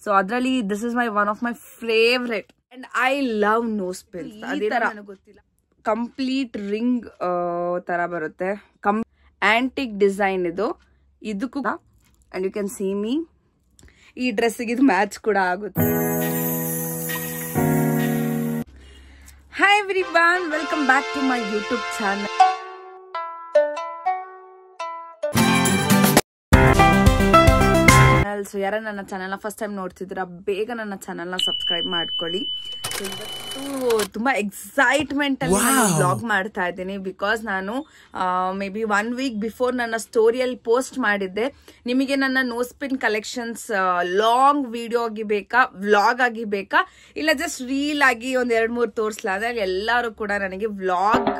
So ಅದರಲ್ಲಿ this is one of my favourite and I love nose pins. ಅದೇ ತರ ಗೊತ್ತಿಲ್ಲ, ಕಂಪ್ಲೀಟ್ ರಿಂಗ್ ತರ ಬರುತ್ತೆ, ಆಂಟಿಕ್ ಡಿಸೈನ್ ಇದಕ್ಕೂ and you can see me. ಈ ಡ್ರೆಸ್ಸಿಗೆ ಇದು ಮ್ಯಾಚ್ ಕೂಡ ಆಗುತ್ತೆ. Hi everyone, welcome back to my YouTube channel. So ಯಾರ ನನ್ನ ಚಾನಲ್ನ ಫಸ್ಟ್ ಟೈಮ್ ನೋಡ್ತಿದ್ದೀರಾ, ಬೇಗ ನನ್ನ ಚಾನಲ್ನ ಸಬ್ಸ್ಕ್ರೈಬ್ ಮಾಡ್ಕೊಳ್ಳಿ. ಸೊ ಇವತ್ತು ತುಂಬಾ ಎಕ್ಸೈಟ್ಮೆಂಟ್ ಅಲ್ಲಿ ಬ್ಲಾಗ್ ಮಾಡ್ತಾ ಇದ್ದೀನಿ. ಬಿಕಾಸ್ ನಾನು ಮೇ ಬಿ 1 ವೀಕ್ ಬಿಫೋರ್ ನನ್ನ ಸ್ಟೋರಿಯಲ್ಲಿ ಪೋಸ್ಟ್ ಮಾಡಿದ್ದೆ, ನಿಮಗೆ ನನ್ನ ನೋಸ್ಪಿನ್ ಕಲೆಕ್ಷನ್ಸ್ ಲಾಂಗ್ ವಿಡಿಯೋ ಆಗಿ ಬೇಕಾ, ವ್ಲಾಗ್ ಆಗಿ ಬೇಕಾ, ಇಲ್ಲ ಜಸ್ಟ್ ರೀಲ್ ಆಗಿ ಒಂದ್ 2-3 ತೋರಿಸ್ಲಾ ಅಂದ್ರೆ ಎಲ್ಲರೂ ಕೂಡ ನನಗೆ ವ್ಲಾಗ್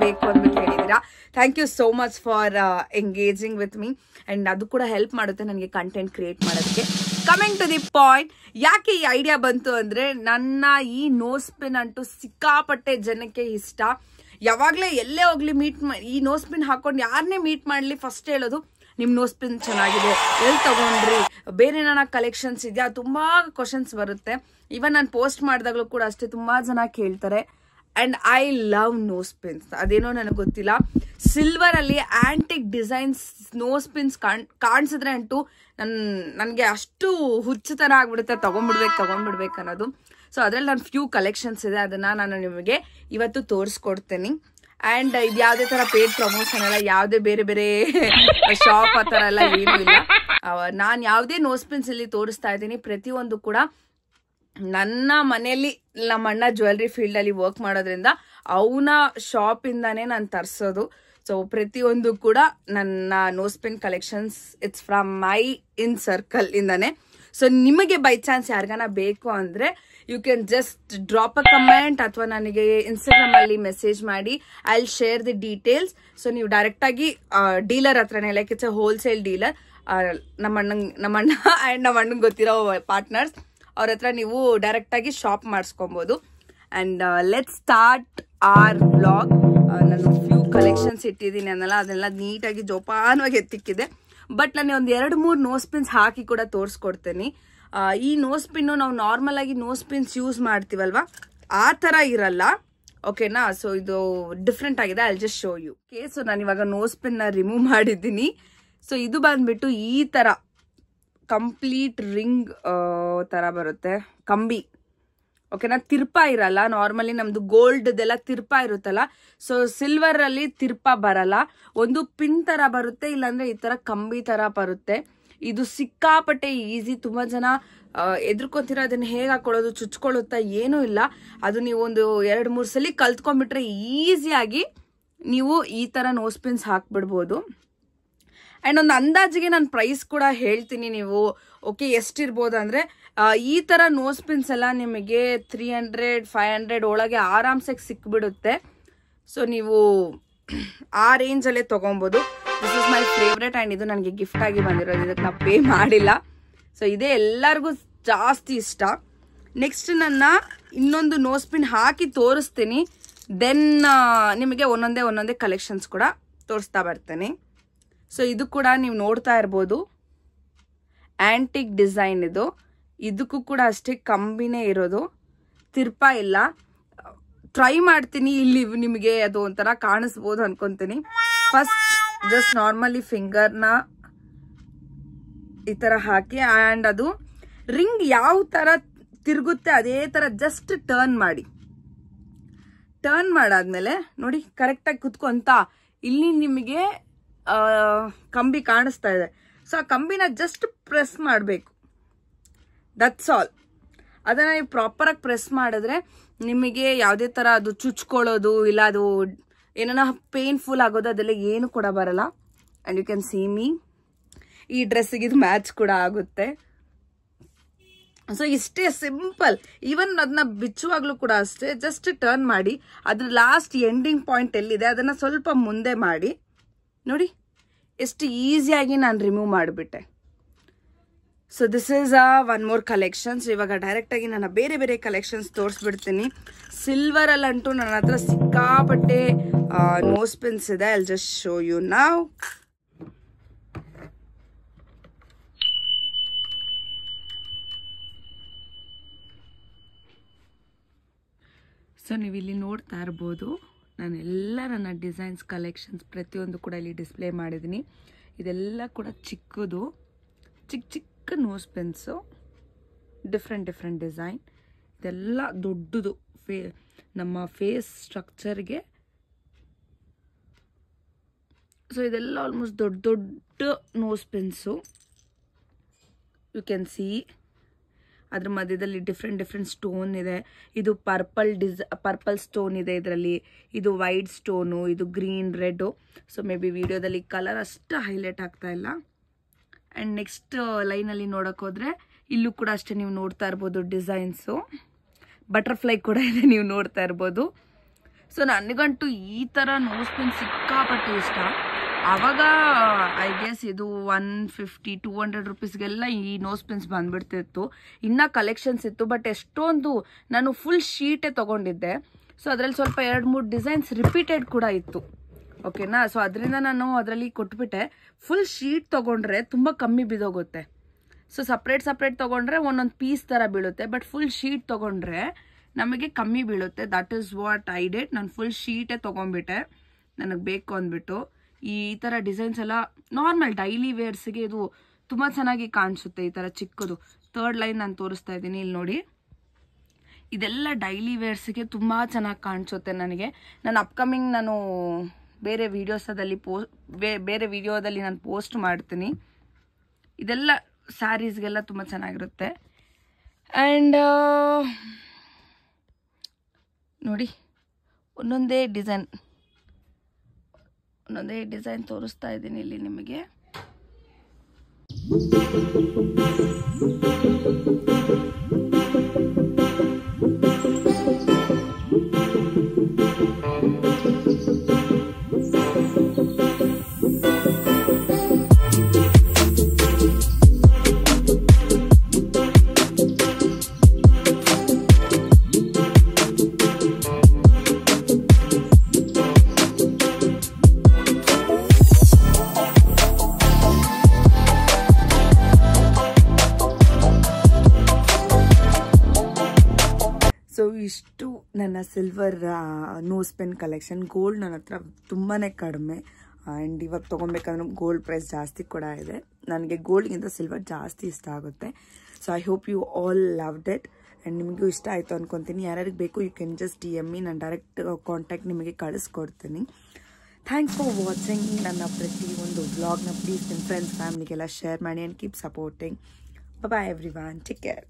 ಬೇಕು ಅಂದ್ಬಿಟ್ಟು ಹೇಳಿದೀರಾ. Thank you so much for engaging with me. And ಅದು ಕೂಡ ಹೆಲ್ಪ್ ಮಾಡುತ್ತೆ ನನಗೆ ಕಂಟೆಂಟ್ ಕ್ರಿಯೇಟ್ ಮಾಡೋದಕ್ಕೆ. ಕಮಿಂಗ್ ಟು ದಿ ಪಾಯಿಂಟ್, ಯಾಕೆ ಈ ಐಡಿಯಾ ಬಂತು ಅಂದ್ರೆ, ನನ್ನ ಈ ನೋಸ್ ಪಿನ್ ಅಂತೂ ಸಿಕ್ಕಾಪಟ್ಟೆ ಜನಕ್ಕೆ ಇಷ್ಟ. ಯಾವಾಗ್ಲೇ ಎಲ್ಲೇ ಹೋಗ್ಲಿ ಈ ನೋಸ್ ಪಿನ್ ಹಾಕೊಂಡು ಯಾರನ್ನೇ ಮೀಟ್ ಮಾಡ್ಲಿ ಫಸ್ಟ್ ಹೇಳೋದು, ನಿಮ್ ನೋಸ್ ಪಿನ್ ಚೆನ್ನಾಗಿದೆ, ಎಲ್ಲಿ ತಗೊಂಡ್ರಿ, ಬೇರೆ ನನ್ನ ಕಲೆಕ್ಷನ್ಸ್ ಇದೆಯಾ, ತುಂಬಾ ಕ್ವಶನ್ಸ್ ಬರುತ್ತೆ. ಇವನ್ ನಾನು ಪೋಸ್ಟ್ ಮಾಡಿದಾಗ್ಲೂ ಕೂಡ ಅಷ್ಟೇ ತುಂಬಾ ಜನ ಕೇಳ್ತಾರೆ. And I love nose pins. ಅದೇನೋ ನನಗೆ ಗೊತ್ತಿಲ್ಲ, ಸಿಲ್ವರ್ ಅಲ್ಲಿ ಆಂಟಿಕ್ ಡಿಸೈನ್ಸ್ ನೋಸ್ ಪಿನ್ಸ್ ಕಾಣಿಸಿದ್ರೆ ಅಂತೂ ನನ್ಗೆ ಅಷ್ಟು ಹುಚ್ಚುತನ ಆಗ್ಬಿಡುತ್ತೆ, ತಗೊಂಡ್ಬಿಡ್ಬೇಕು ಅನ್ನೋದು. ಸೊ ಅದ್ರಲ್ಲಿ ನನ್ನ ಫ್ಯೂ ಕಲೆಕ್ಷನ್ಸ್ ಇದೆ, ಅದನ್ನ ನಾನು ನಿಮಗೆ ಇವತ್ತು ತೋರಿಸ್ಕೊಡ್ತೇನೆ. ಅಂಡ್ ಇದು ಯಾವುದೇ ತರ ಪೇಡ್ ಪ್ರಮೋಷನ್ ಅಲ್ಲ, ಯಾವುದೇ ಬೇರೆ ಬೇರೆ ಶಾಪ್ ಆ ತರ ಎಲ್ಲ ಏನೂ ಇಲ್ಲ. ನಾನು ಯಾವುದೇ ನೋಸ್ ಪಿನ್ಸ್ ಇಲ್ಲಿ ತೋರಿಸ್ತಾ ಇದ್ದೀನಿ, ಪ್ರತಿಯೊಂದು ಕೂಡ ನನ್ನ ಮನೆಯಲ್ಲಿ ನಮ್ಮ ಅಣ್ಣ ಜ್ಯುವೆಲ್ರಿ ಫೀಲ್ಡ್ ಅಲ್ಲಿ ವರ್ಕ್ ಮಾಡೋದ್ರಿಂದ ಅವನ ಶಾಪ್ ಇಂದಾನೆ ನಾನು ತರಿಸೋದು. ಸೊ ಪ್ರತಿಯೊಂದು ಕೂಡ ನನ್ನ nose pin collections it's from my in circle ಇಂದಾನೆ. ಸೊ ನಿಮಗೆ ಬೈ ಚಾನ್ಸ್ ಯಾರಿಗಾನ ಬೇಕು ಅಂದ್ರೆ you can just drop a comment ಅಥವಾ ನನಗೆ ಇನ್ಸ್ಟಾಗ್ರಾಮ್ ಅಲ್ಲಿ ಮೆಸೇಜ್ ಮಾಡಿ, I will share the details. So ನೀವು ಡೈರೆಕ್ಟ್ ಆಗಿ ಡೀಲರ್ ಹತ್ರನೇ, like it's a wholesale dealer, ನಮ್ಮ ಅಣ್ಣಂಗೆ ಗೊತ್ತಿರೋ ಪಾರ್ಟ್ನರ್ಸ್ ಅವ್ರ ಹತ್ರ ನೀವು ಡೈರೆಕ್ಟ್ ಆಗಿ ಶಾಪ್ ಮಾಡಿಸ್ಕೊಬಹುದು. And let's start our vlog. ನಾನು ಫ್ಯೂ ಕಲೆಕ್ಷನ್ಸ್ ಇಟ್ಟಿದ್ದೀನಿ ಅದನ್ನೆಲ್ಲ ನೀಟಾಗಿ ಜೋಪಾನವಾಗಿ ಎತ್ತಿಕ್ಕಿದೆ. ಬಟ್ ನಾನು ಒಂದು 2-3 ನೋಸ್ ಪಿನ್ಸ್ ಹಾಕಿ ಕೂಡ ತೋರಿಸ್ಕೊಡ್ತೇನೆ. ಈ ನೋಸ್ ಪಿನ್ನು ನಾವು ನಾರ್ಮಲ್ ಆಗಿ ನೋಸ್ ಪಿನ್ಸ್ ಯೂಸ್ ಮಾಡ್ತೀವಲ್ವಾ, ಆ ತರ ಇರಲ್ಲ, ಓಕೆನಾ. ಸೊ ಇದು ಡಿಫ್ರೆಂಟ್ ಆಗಿದೆ, I just show you. Okay, so ನಾನು ಇವಾಗ ನೋಸ್ ಪಿನ್ ನ ರಿಮೂವ್ ಮಾಡಿದ್ದೀನಿ. ಸೊ ಇದು ಬಂದ್ಬಿಟ್ಟು ಈ ತರ ಕಂಪ್ಲೀಟ್ ರಿಂಗ್ ತರ ಬರುತ್ತೆ, ಕಂಬಿ, ಓಕೆನಾ. ತಿರ್ಪ ಇರಲ್ಲ, ನಾರ್ಮಲಿ ನಮ್ದು ಗೋಲ್ಡ್ ದೆಲ್ಲ ತಿರ್ಪ ಇರುತ್ತಲ್ಲ, ಸೊ ಸಿಲ್ವರ್ ಅಲ್ಲಿ ತಿರ್ಪ ಬರಲ್ಲ, ಒಂದು ಪಿನ್ ತರ ಬರುತ್ತೆ, ಇಲ್ಲಾಂದ್ರೆ ಈ ತರ ಕಂಬಿ ತರ ಬರುತ್ತೆ. ಇದು ಸಿಕ್ಕಾಪಟ್ಟೆ ಈಸಿ. ತುಂಬಾ ಜನ ಎದ್ರುಕೊಂತೀರ ಅದನ್ನ ಹೇಗೆ ಹಾಕೊಳ್ಳೋದು, ಚುಚ್ಕೊಳ್ಳುತ್ತಾ, ಏನೂ ಇಲ್ಲ. ಅದು ನೀವು ಒಂದು 2-3 ಸಲ ಕಲ್ತ್ಕೊಂಡ್ಬಿಟ್ರೆ ಈಸಿಯಾಗಿ ನೀವು ಈ ತರ ನೋಸ್ ಪಿನ್ಸ್ ಹಾಕ್ಬಿಡ್ಬೋದು. ಅಂಡ್ ಒಂದು ಅಂದಾಜಿಗೆ ನಾನು ಪ್ರೈಸ್ ಕೂಡ ಹೇಳ್ತೀನಿ, ನೀವು ಓಕೆ ಎಷ್ಟಿರ್ಬೋದು ಅಂದ್ರೆ, ಈ ತರ ನೋಸ್ ಪಿನ್ಸ್ ಎಲ್ಲ ನಿಮಗೆ 300-500 ಒಳಗೆ ಆರಾಮ್ಸೆ ಸಿಕ್ಬಿಡುತ್ತೆ. ಸೊ ನೀವು ಆ ರೇಂಜ್ ಅಲ್ಲೇ ತಗೊಬಹುದು. This is my favourite and ಇದು ನನಗೆ ಗಿಫ್ಟ್ ಆಗಿ ಬಂದಿರೋದು, ಇದಕ್ಕೆ ನಾವು ಪೇ ಮಾಡಿಲ್ಲ. ಸೊ ಇದೇ ಎಲ್ಲರಿಗೂ ಜಾಸ್ತಿ ಇಷ್ಟ. ನೆಕ್ಸ್ಟ್ ನನ್ನ ಇನ್ನೊಂದು ನೋಸ್ ಪಿನ್ ಹಾಕಿ ತೋರಿಸ್ತೀನಿ, ದೆನ್ ನಿಮಗೆ ಒಂದೊಂದೇ ಕಲೆಕ್ಷನ್ಸ್ ಕೂಡ ತೋರಿಸ್ತಾ ಬರ್ತೇನೆ. ಸೊ ಇದು ಕೂಡ ನೀವು ನೋಡ್ತಾ ಇರ್ಬೋದು, ಆಂಟಿಕ್ ಡಿಸೈನ್ ಇದಕ್ಕೂ ಕೂಡ ಅಷ್ಟೇ ಕಂಬಿನೇ ಇರೋದು, ತಿರ್ಪ ಇಲ್ಲ. ಟ್ರೈ ಮಾಡ್ತೀನಿ, ಇಲ್ಲಿ ನಿಮಗೆ ಅದು ಒಂಥರ ಕಾಣಿಸ್ಬೋದು ಅನ್ಕೊಂತೀನಿ. ಫಸ್ಟ್ ಜಸ್ಟ್ ನಾರ್ಮಲಿ ಫಿಂಗರ್ನ ಈ ತರ ಹಾಕಿ, ಅಂಡ್ ಅದು ರಿಂಗ್ ಯಾವ ತರ ತಿರುಗುತ್ತೆ ಅದೇ ತರ ಜಸ್ಟ್ ಟರ್ನ್ ಮಾಡಾದ್ಮೇಲೆ ನೋಡಿ ಕರೆಕ್ಟಾಗಿ ಕುತ್ಕೊಂತ ಇಲ್ಲಿ ನಿಮಗೆ ಕಂಬಿ ಕಾಣಿಸ್ತಾ ಇದೆ. ಸೊ ಆ ಕಂಬಿನ ಜಸ್ಟ್ ಪ್ರೆಸ್ ಮಾಡಬೇಕು, ದಟ್ಸ್ ಆಲ್. ಅದನ್ನ ನೀವು ಪ್ರಾಪರ್ ಆಗಿ ಪ್ರೆಸ್ ಮಾಡಿದ್ರೆ ನಿಮಗೆ ಯಾವುದೇ ತರ ಅದು ಚುಚ್ಕೊಳ್ಳೋದು ಇಲ್ಲ, ಅದು ಏನಾನ ಪೇನ್ಫುಲ್ ಆಗೋದು ಅದೆಲ್ಲ ಏನು ಕೂಡ ಬರಲ್ಲ. And you can see me. ಈ ಡ್ರೆಸ್ಸಿಗೆ ಇದು ಮ್ಯಾಚ್ ಕೂಡ ಆಗುತ್ತೆ. ಸೊ ಇಷ್ಟೇ ಸಿಂಪಲ್. ಈವನ್ ಅದನ್ನ ಬಿಚ್ಚುವಾಗ್ಲೂ ಕೂಡ ಅಷ್ಟೇ, ಜಸ್ಟ್ ಟರ್ನ್ ಮಾಡಿ, ಅದ್ರ ಲಾಸ್ಟ್ ಎಂಡಿಂಗ್ ಪಾಯಿಂಟ್ ಎಲ್ಲಿದೆ ಅದನ್ನ ಸ್ವಲ್ಪ ಮುಂದೆ ಮಾಡಿ ನೋಡಿ, ಎಷ್ಟು ಈಸಿಯಾಗಿ ನಾನು ರಿಮೂವ್ ಮಾಡಿಬಿಟ್ಟೆ. So this is one more collections. ಇವಾಗ ಡೈರೆಕ್ಟ್ ಆಗಿ ನಾನು ಬೇರೆ ಬೇರೆ ಕಲೆಕ್ಷನ್ಸ್ ತೋರಿಸ್ಬಿಡ್ತೀನಿ. ಸಿಲ್ವರ್ ಅಲ್ಲಂತೂ ನನ್ನ ಹತ್ರ ಸಿಕ್ಕಾಪಟ್ಟೆ ನೋಸ್ ಪಿನ್ಸ್ ಇದೆ. I will just show you now. So ನೀವು ಇಲ್ಲಿ ನೋಡ್ತಾ ಇರ್ಬೋದು, ನಾನೆಲ್ಲ ನನ್ನ ಡಿಸೈನ್ಸ್ ಕಲೆಕ್ಷನ್ಸ್ ಪ್ರತಿಯೊಂದು ಕೂಡ ಇಲ್ಲಿ ಡಿಸ್ಪ್ಲೇ ಮಾಡಿದ್ದೀನಿ. ಇದೆಲ್ಲ ಕೂಡ ಚಿಕ್ಕದು, ಚಿಕ್ಕ ಚಿಕ್ಕ ನೋಸ್ ಪೆನ್ಸು, ಡಿಫ್ರೆಂಟ್ ಡಿಸೈನ್. ಇದೆಲ್ಲ ದೊಡ್ಡದು ನಮ್ಮ ಫೇಸ್ ಸ್ಟ್ರಕ್ಚರ್ಗೆ. ಸೊ ಇದೆಲ್ಲ ಆಲ್ಮೋಸ್ಟ್ ದೊಡ್ಡ nose pins. You can see ಅದ್ರ ಮಧ್ಯದಲ್ಲಿ ಡಿಫ್ರೆಂಟ್ ಸ್ಟೋನ್ ಇದೆ. ಇದು ಪರ್ಪಲ್ ಸ್ಟೋನ್ ಇದೆ ಇದರಲ್ಲಿ. ಇದು ವೈಟ್ ಸ್ಟೋನು, ಇದು green red. So may be ವಿಡಿಯೋದಲ್ಲಿ ಕಲರ್ ಅಷ್ಟು ಹೈಲೈಟ್ ಆಗ್ತಾ ಇಲ್ಲ. ಆ್ಯಂಡ್ ನೆಕ್ಸ್ಟ್ ಲೈನಲ್ಲಿ ನೋಡೋಕೆ ಹೋದರೆ ಇಲ್ಲೂ ಕೂಡ ಅಷ್ಟೇ ನೀವು ನೋಡ್ತಾ ಇರ್ಬೋದು ಡಿಸೈನ್ಸು. ಬಟರ್ಫ್ಲೈ ಕೂಡ ಇದೆ, ನೀವು ನೋಡ್ತಾ ಇರ್ಬೋದು. ಸೊ ನನಗಂತೂ ಈ ಥರ ನೋಸ್ ಪೆನ್ ಸಿಕ್ಕಾಪಟ್ಟೆ ಇಷ್ಟ. ಆವಾಗ ಐ ಗೆಸ್ ಇದು 150-200 ರುಪೀಸ್ಗೆಲ್ಲ ಈ ನೋಸ್ ಪೆನ್ಸ್ ಬಂದ್ಬಿಡ್ತಿತ್ತು. ಇನ್ನೂ ಕಲೆಕ್ಷನ್ಸ್ ಇತ್ತು, ಬಟ್ ಎಷ್ಟೊಂದು ನಾನು ಫುಲ್ ಶೀಟೇ ತೊಗೊಂಡಿದ್ದೆ. ಸೊ ಅದರಲ್ಲಿ ಸ್ವಲ್ಪ 2-3 ಡಿಸೈನ್ಸ್ ರಿಪೀಟೆಡ್ ಕೂಡ ಇತ್ತು. ಓಕೆನಾ? ಸೊ ಅದರಿಂದ ನಾನು ಅದರಲ್ಲಿ ಕೊಟ್ಬಿಟ್ಟೆ. ಫುಲ್ ಶೀಟ್ ತೊಗೊಂಡ್ರೆ ತುಂಬ ಕಮ್ಮಿ ಬಿದ್ದೋಗುತ್ತೆ. ಸೊ ಸಪ್ರೇಟ್ ತೊಗೊಂಡ್ರೆ ಒಂದೊಂದು ಪೀಸ್ ಥರ ಬೀಳುತ್ತೆ. ಬಟ್ ಫುಲ್ ಶೀಟ್ ತೊಗೊಂಡ್ರೆ ನಮಗೆ ಕಮ್ಮಿ ಬೀಳುತ್ತೆ. That is what I did. ನಾನು ಫುಲ್ ಶೀಟೇ ತೊಗೊಂಡ್ಬಿಟ್ಟೆ ನನಗೆ ಬೇಕು ಅಂದ್ಬಿಟ್ಟು. ಈ ಥರ ಡಿಸೈನ್ಸ್ ಎಲ್ಲ ನಾರ್ಮಲ್ ಡೈಲಿ ವೇರ್ಸ್ಗೆ ಇದು ತುಂಬ ಚೆನ್ನಾಗಿ ಕಾಣಿಸುತ್ತೆ. ಈ ಥರ ಚಿಕ್ಕದು 3rd ಲೈನ್ ನಾನು ತೋರಿಸ್ತಾ ಇದ್ದೀನಿ, ಇಲ್ಲಿ ನೋಡಿ. ಇದೆಲ್ಲ ಡೈಲಿ ವೇರ್ಸ್ಗೆ ತುಂಬ ಚೆನ್ನಾಗಿ ಕಾಣಿಸುತ್ತೆ ನನಗೆ. ನಾನು ಅಪ್ಕಮಿಂಗ್ ಬೇರೆ ವಿಡಿಯೋದಲ್ಲಿ ನಾನು ಪೋಸ್ಟ್ ಮಾಡ್ತೀನಿ. ಇದೆಲ್ಲ ಸ್ಯಾರೀಸ್ಗೆಲ್ಲ ತುಂಬ ಚೆನ್ನಾಗಿರುತ್ತೆ. ಆ್ಯಂಡ್ ನೋಡಿ, ಒಂದೊಂದೇ ಡಿಸೈನ್ ತೋರಿಸ್ತಾ ಇದ್ದೀನಿ ಇಲ್ಲಿ ನಿಮಗೆ. ಸೊ ಇಷ್ಟು ನನ್ನ silver nose pin collection. Gold ನನ್ನ ಹತ್ರ ತುಂಬಾ ಕಡಿಮೆ. ಆ್ಯಂಡ್ ಇವಾಗ ತೊಗೊಬೇಕಂದ್ರೆ ಗೋಲ್ಡ್ ಪ್ರೈಸ್ ಜಾಸ್ತಿ ಕೂಡ ಇದೆ. ನನಗೆ ಗೋಲ್ಡ್ಗಿಂತ ಸಿಲ್ವರ್ ಜಾಸ್ತಿ ಇಷ್ಟ ಆಗುತ್ತೆ. So I hope you all loved it. And ನಿಮಗೂ ಇಷ್ಟ ಆಯಿತು ಅನ್ಕೊತೀನಿ. ಯಾರ್ಯಾರಿಗೆ ಬೇಕು you can just DM me. ನಾನು ಡೈರೆಕ್ಟ್ ಕಾಂಟ್ಯಾಕ್ಟ್ ನಿಮಗೆ ಕಳಿಸ್ಕೊಡ್ತೀನಿ. Thanks for watching. ನನ್ನ ಪ್ರತಿಯೊಂದು ವ್ಲಾಗ್ನ ಪ್ಲೀಸ್ ನಿಮ್ಮ ಫ್ರೆಂಡ್ಸ್ ಫ್ಯಾಮಿಲಿಗೆಲ್ಲ ಶೇರ್ ಮಾಡಿ and keep supporting. Bye everyone, take care.